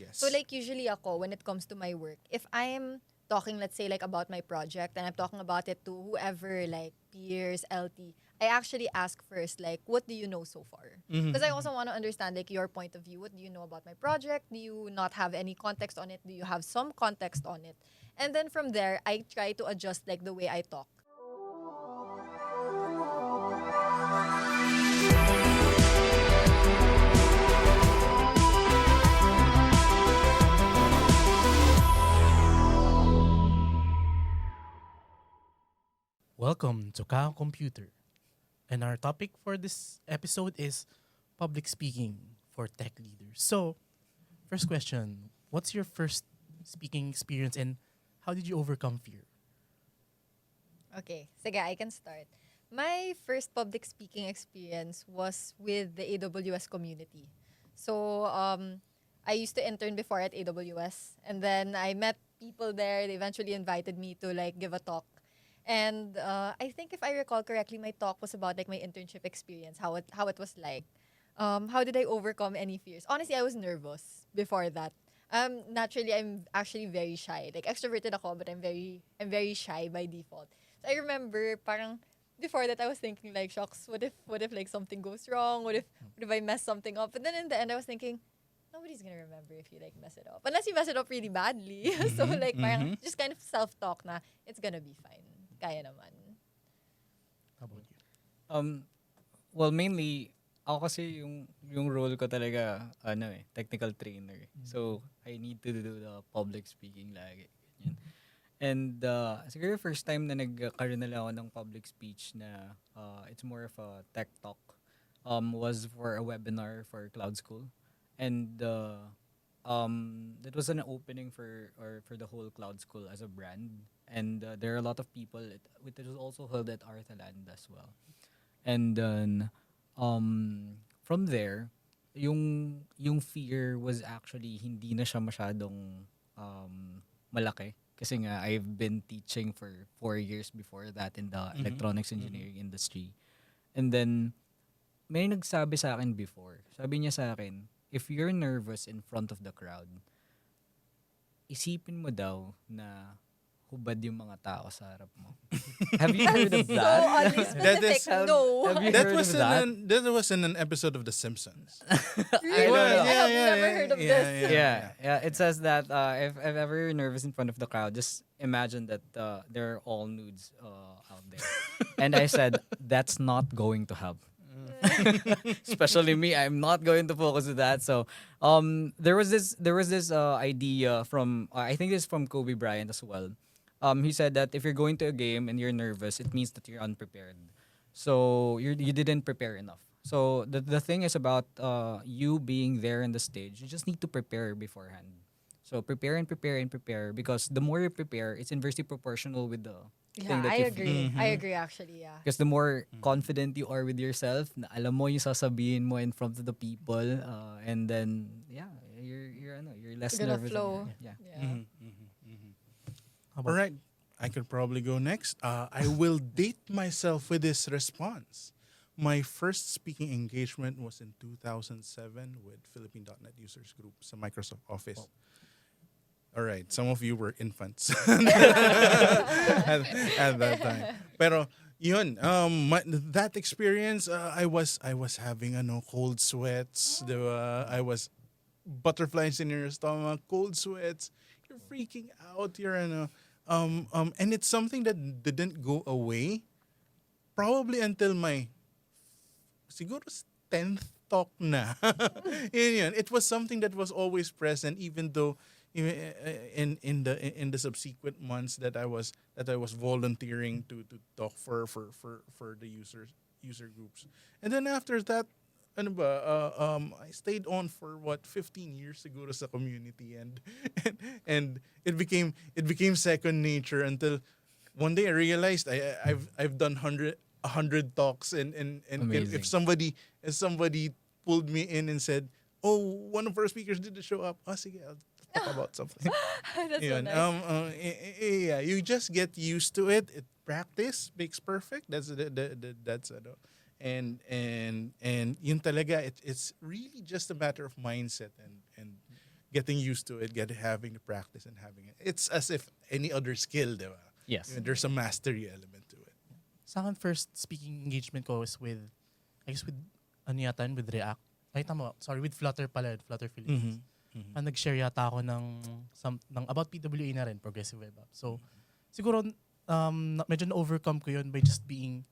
Yes. So like usually ako, when it comes to my work, if I'm talking, let's say like about my project and I'm talking about it to whoever, like peers, LT, I actually ask first, like, what do you know so far? Because I also want to understand like your point of view. What do you know about my project? Do you not have any context on it? Do you have some context on it? And then from there, I try to adjust like the way I talk. Welcome to Kao Computer. And our topic for this episode is public speaking for tech leaders. So, first question, what's your first speaking experience and how did you overcome fear? Okay, sige, I can start. My first public speaking experience was with the AWS community. So, I used to intern before at AWS, and then I met people there. They eventually invited me to like give a talk. And I think if I recall correctly, my talk was about like my internship experience, how it was like. How did I overcome any fears? Honestly, I was nervous before that. Naturally, I'm actually very shy. Like extroverted ako, but I'm very shy by default. So I remember, parang before that, I was thinking like, shocks, what if like something goes wrong? What if I mess something up? But then in the end, I was thinking, nobody's gonna remember if you like mess it up, unless you mess it up really badly. So like, parang just kind of self-talk na it's gonna be fine. Kaya naman. How about you? Um, well, mainly, ako kasi yung role ko talaga, technical trainer. So, I need to do the public speaking lagi. Ganyan. And, siguro first time na nagkaroon na lang ako ng public speech na it's more of a tech talk was for a webinar for Cloud School. And, that was an opening for the whole Cloud School as a brand. And there are a lot of people. It was also held at Arthaland as well. And then from there, yung fear was actually hindi na siya masyadong malaki. Kasi nga, I've been teaching for 4 years before that in the electronics engineering industry. And then, may nagsabi sa akin before. Sabi niya sa akin, if you're nervous in front of the crowd, isipin mo daw na hubad yung mga tao sa harap mo. Have you heard of So that? oddly specific, no. have you That heard was of that? that was in an episode of The Simpsons. Really? don't know. I have never heard of this. Yeah. It says that if ever you're nervous in front of the crowd, just imagine that they're all nudes out there. And I said, that's not going to help. Especially me, I'm not going to focus on that. So, there was this idea from I think it's from Kobe Bryant as well. He said that if you're going to a game and you're nervous, it means that you're unprepared. So you didn't prepare enough. So the thing is about you being there in the stage. You just need to prepare beforehand. So prepare and prepare and prepare, because the more you prepare, it's inversely proportional with the thing Yeah, that I you agree. I agree actually, yeah. Because the more confident you are with yourself, na alam mo yung sasabihin mo in front of the people, and then you're less You're gonna nervous. flow. Yeah. Yeah. How All about right, I could probably go next. I will date myself with this response. My first speaking engagement was in 2007 with Philippine.net Users Group, sa Microsoft Office. All right, some of you were infants at that time. Pero yun, that experience, I was having cold sweats. I was butterflies in your stomach, cold sweats. You're freaking out. And it's something that didn't go away probably until my siguro 10th talk na. Yun. It was something that was always present, even though in the subsequent months that I was volunteering to talk for the user groups. And then after that, I stayed on for 15 years siguro sa community, and it became second nature until one day I realized I've done 100 talks, and if somebody pulled me in and said, "Oh, one of our speakers didn't show up," sige, I'll talk about something. That's so Yun. nice. Yeah, you just get used to it. Practice makes perfect. That's and yun talaga, it's really just a matter of mindset and getting used to it, having the practice and having it. It's as if any other skill, di ba? Yes. There's a mastery element to it. Sa akin, first speaking engagement ko was with, I guess with, ano yata yun, with React. Ay, tama. Sorry, with Flutter pala, Flutter Philippines. Nag-share yata ako ng about PWA na rin, Progressive Web App. So, siguro, medyo na-overcome ko yun by just being,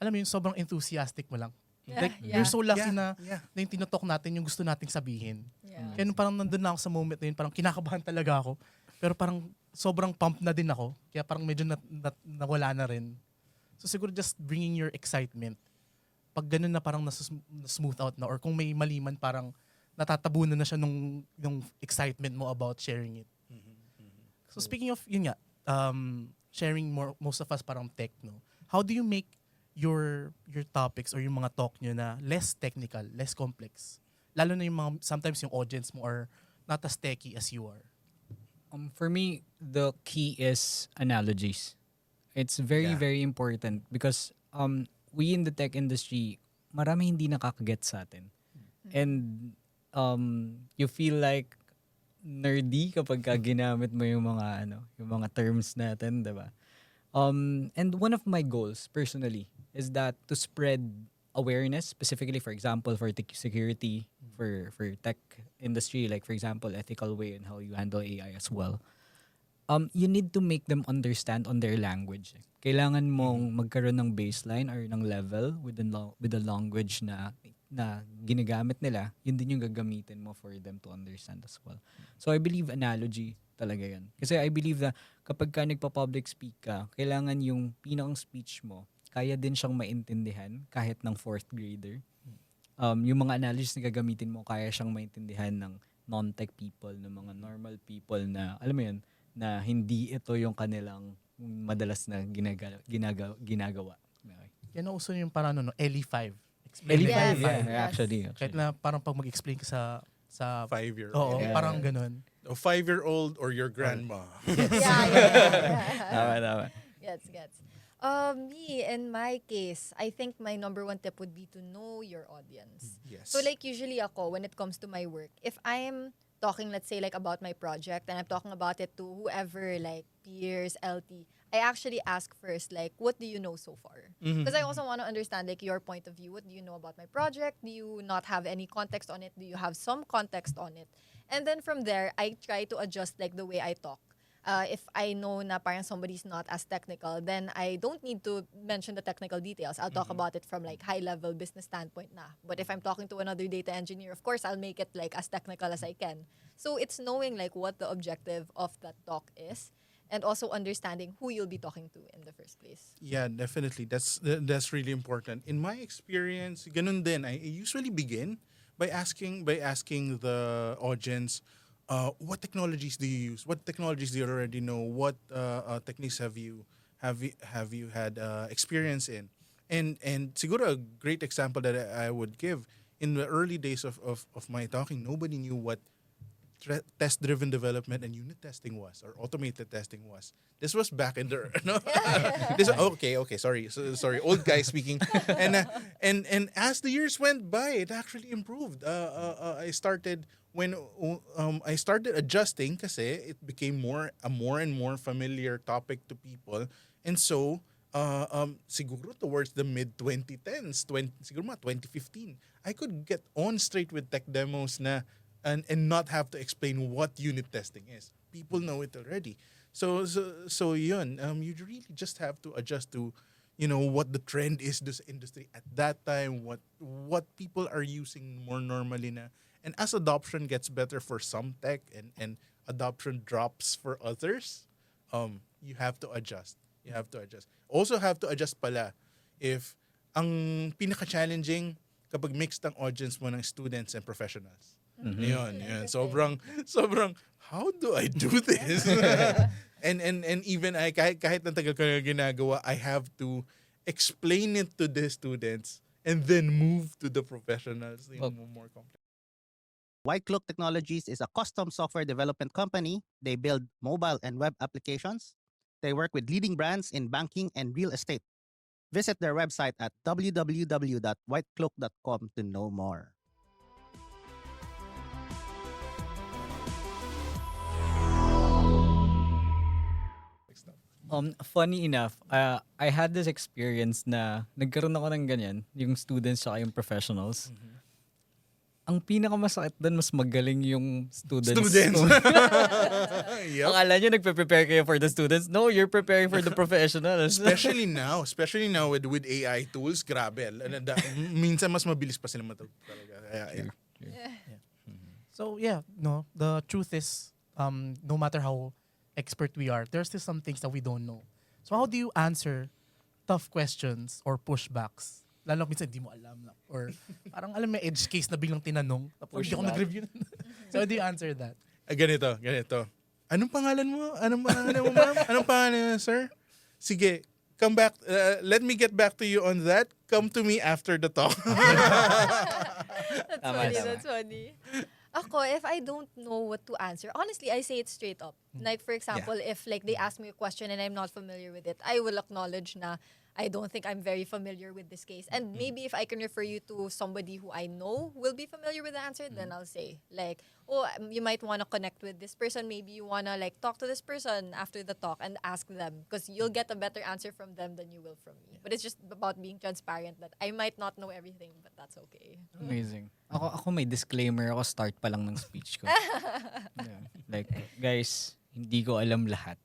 alam mo yun, sobrang enthusiastic mo lang. Like, you're so lucky na yung tinutok natin yung gusto nating sabihin. Yeah. Kaya nung parang nandun na ako sa moment na yun, parang kinakabahan talaga ako. Pero parang sobrang pump na din ako. Kaya parang medyo nawala na rin. So siguro just bringing your excitement. Pag ganun na parang na-smooth out na, or kung may maliman, parang natatabunan na siya nung excitement mo about sharing it. So speaking of, yun nga, sharing most of us parang tech, no? How do you make your topics or yung mga talk nyo na less technical, less complex? Lalo na yung mga, sometimes yung audience mo are not as techy as you are. For me, the key is analogies. It's very, very important because we in the tech industry, marami hindi nakakaget sa atin. And you feel like nerdy kapag ginamit mo yung mga terms natin, diba? And one of my goals personally is that to spread awareness, specifically, for example, for tech security, for tech industry, like for example, ethical way and how you handle AI as well. You need to make them understand on their language. Kailangan mong magkaroon ng baseline or ng level with the language na ginagamit nila. Yun din yung gagamitin mo for them to understand as well. So I believe analogy talaga yan. Kasi I believe na kapag ka nagpa-public speak ka, kailangan yung pinakang speech mo, kaya din siyang maintindihan kahit ng 4th grader. Yung mga analogies na gagamitin mo, kaya siyang maintindihan ng non-tech people, ng mga normal people na, alam mo yun, na hindi ito yung kanilang madalas na ginagawa. Okay. Yan ang uso yung parang LE5. LE5, Yes. actually. Kahit na parang pag mag-explain ka sa 5-year-old. oo, Yeah. parang ganun. A 5-year-old or your grandma. Tama. Gets. Me, in my case, I think my number one tip would be to know your audience. Yes. So like usually ako, when it comes to my work, if I'm talking, let's say like about my project and I'm talking about it to whoever, like peers, LT, I actually ask first, like, what do you know so far? Because I also want to understand like your point of view. What do you know about my project? Do you not have any context on it? Do you have some context on it? And then from there, I try to adjust like the way I talk. If I know na parang somebody's not as technical, then I don't need to mention the technical details. I'll talk about it from like high-level business standpoint na. But if I'm talking to another data engineer, of course, I'll make it like as technical as I can. So it's knowing like what the objective of that talk is and also understanding who you'll be talking to in the first place. Yeah, definitely. That's really important. In my experience, ganun din. I usually begin by asking the audience, what technologies do you use? What technologies do you already know? What techniques have you had experience in? And siguro a great example that I would give, in the early days of my talking, nobody knew what test-driven development and unit testing was, or automated testing was. This was back in the sorry, old guy speaking. And as the years went by, it actually improved. I started adjusting kasi it became a more and more familiar topic to people. And so siguro towards the mid 2010s, siguro mga 2015, I could get on straight with tech demos na and not have to explain what unit testing is. People know it already. So yun, you really just have to adjust to, what the trend is this industry at that time, what people are using more normally na. And as adoption gets better for some tech and adoption drops for others, you have to adjust. Also have to adjust pala if ang pinaka-challenging kapag mixed ang audience mo ng students and professionals. Yun. Sobrang, how do I do this? and even kahit ng tagal ko na ginagawa, I have to explain it to the students and then move to the professionals. More complex. White Cloak Technologies is a custom software development company. They build mobile and web applications. They work with leading brands in banking and real estate. Visit their website at www.whitecloak.com to know more. Funny enough, I had this experience na nagkaroon ako ng ganyan, yung students tsaka yung professionals. Ang pinakamasakit doon, mas magaling yung students. Yep. Akala nyo nagpe-prepare kayo for the students? No, you're preparing for the professionals. Especially now with AI tools, grabe. Minsan mas mabilis pa sila matulog talaga. Kaya, yeah. So yeah, no, the truth is, no matter how expert we are, there's still some things that we don't know. So how do you answer tough questions or pushbacks? Lalo minsan di mo alam na. Or parang alam may edge case na biglang tinanong. Tapos hindi ako nag-review. So how do you answer that? Ganito. Anong pangalan mo? Anong pangalan mo, ma'am? Anong pangalan mo, sir? Sige, come back. Let me get back to you on that. Come to me after the talk. That's funny. Ako, if I don't know what to answer, honestly, I say it straight up. Like, for example, if like they ask me a question and I'm not familiar with it, I will acknowledge na I don't think I'm very familiar with this case. And maybe if I can refer you to somebody who I know will be familiar with the answer, then I'll say, like, oh, you might want to connect with this person. Maybe you want to, like, talk to this person after the talk and ask them. Because you'll get a better answer from them than you will from me. But it's just about being transparent that I might not know everything, but that's okay. Amazing. Ako may disclaimer ako start pa lang ng speech ko. Yeah. Like, guys, hindi ko alam lahat.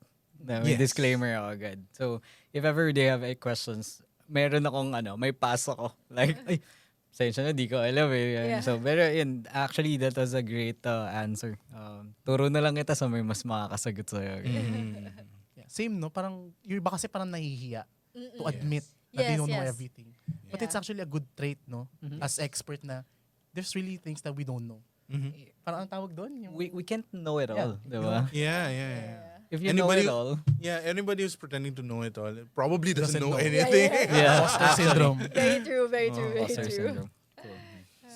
May disclaimer ako agad. So, if ever they have any questions, meron akong may pass ako. Like, ay, sensya na, di ko alam eh. Yeah. So, pero yun, actually, that was a great answer. Turo na lang kita sa may mas makakasagot sa'yo. Yeah. Same, no? Parang, yung iba kasi parang nahihiya to admit that they Yes, don't know yes. everything. But it's actually a good trait, no? As expert na, there's really things that we don't know. Parang ang tawag doon? Yung, We can't know it all, di ba? Yeah. If you know it all. Yeah, anybody who's pretending to know it all probably doesn't know know. anything. Yeah. Imposter syndrome. Very true, very true, very Imposter true. syndrome.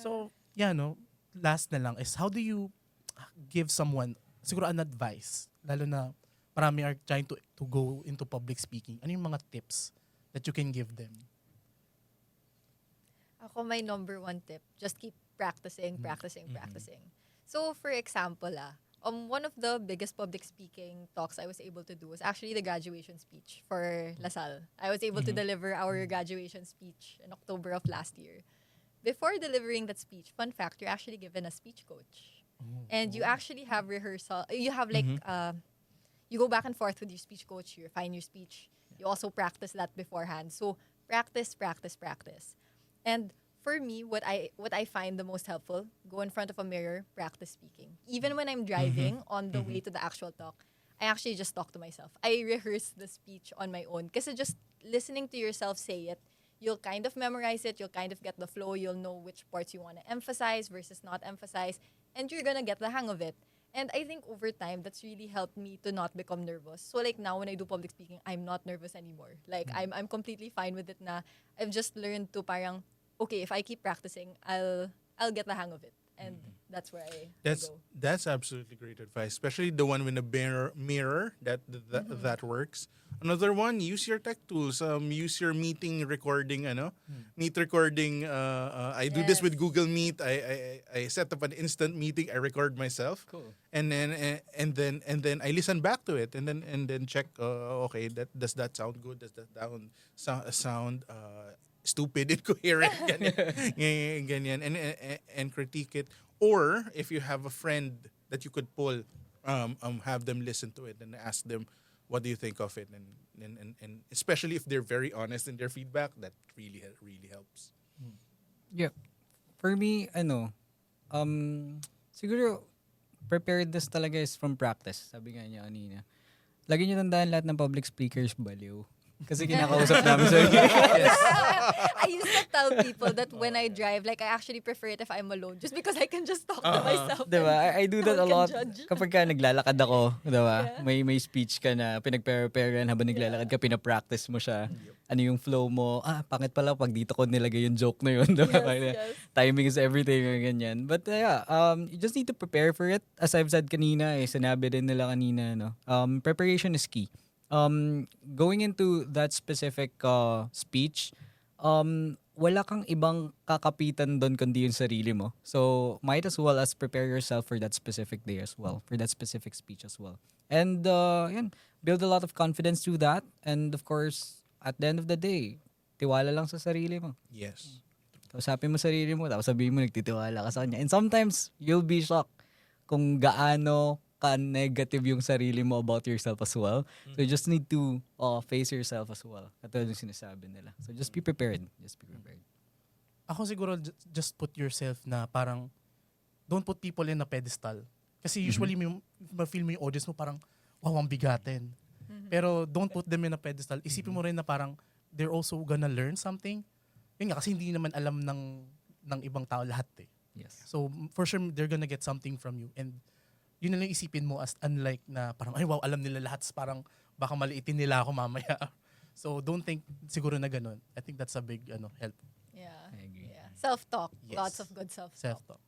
So, yeah, no? Last na lang is, how do you give someone, siguro an advice, lalo na marami are trying to go into public speaking. Ano yung mga tips that you can give them? Ako, my number one tip, just keep practicing. So, for example, one of the biggest public speaking talks I was able to do was actually the graduation speech for LaSalle. I was able to deliver our graduation speech in October of last year. Before delivering that speech, fun fact, you're actually given a speech coach. And you actually have rehearsal. You have like, you go back and forth with your speech coach, you refine your speech. You also practice that beforehand. So, practice. And for me, what I find the most helpful, go in front of a mirror, practice speaking. Even when I'm driving on the way to the actual talk, I actually just talk to myself. I rehearse the speech on my own. Kasi just listening to yourself say it, you'll kind of memorize it, you'll kind of get the flow, you'll know which parts you want to emphasize versus not emphasize, and you're gonna get the hang of it. And I think over time, that's really helped me to not become nervous. So like now when I do public speaking, I'm not nervous anymore. Like I'm completely fine with it na. I've just learned to parang, okay, if I keep practicing, I'll get the hang of it. And that's where I go. That's absolutely great advice, especially the one with the mirror that works. Another one, use your tech tools. Use your meeting recording. Meet recording. I do this with Google Meet. I set up an instant meeting. I record myself. Cool. And then I listen back to it and then check. Okay, does that sound good? Does that sound stupid, incoherent, ganyan, and critique it. Or if you have a friend that you could pull, have them listen to it and ask them, what do you think of it? And especially if they're very honest in their feedback, that really helps. Yeah. For me, siguro, preparedness talaga is from practice. Sabi nga niya kanina. Lagi niyo tandaan lahat ng public speakers baliw. Kasi kinakausap namin sa I used to tell people that when I drive, like I actually prefer it if I'm alone, just because I can just talk to myself. Diba? I do that no a one lot. can judge. Kapag ka naglalakad ako, diba? Yeah. May speech ka na pinag-prepare habang naglalakad ka, pinapractice mo siya. Ano yung flow mo? Pangit pala pag dito ko nilagay yung joke na yun. Diba? Yes. Timing is everything, ganyan. But you just need to prepare for it. As I've said kanina, sinabi din nila kanina, preparation is key. Going into that specific speech, wala kang ibang kakapitan doon kundi yung sarili mo. So, might as well as prepare yourself for that specific day as well, for that specific speech as well. And, yan, build a lot of confidence through that. And of course, at the end of the day, tiwala lang sa sarili mo. Yes. Kausapin mo sarili mo, tapos sabihin mo nagtitiwala ka sa kanya. And sometimes, you'll be shocked kung gaano ka-negative yung sarili mo about yourself as well. So you just need to face yourself as well. Katulad yung sinasabi nila. So just be prepared. Just be prepared. Ako siguro just put yourself na parang don't put people in a pedestal. Kasi usually ma-feel mo yung audience mo parang wow, ang bigatin. Pero don't put them in a pedestal. Isipin mo rin na parang they're also gonna learn something. Yun nga, kasi hindi naman alam ng ibang tao lahat eh. Yes. So for sure they're gonna get something from you, and yun na lang isipin mo as unlike na parang ay wow, alam nila lahat, parang baka maliitin nila ako mamaya. So don't think siguro na ganun. I think that's a big help. Yeah. I agree. Yeah. Self-talk. Yes. Lots of good self-talk. Self-talk.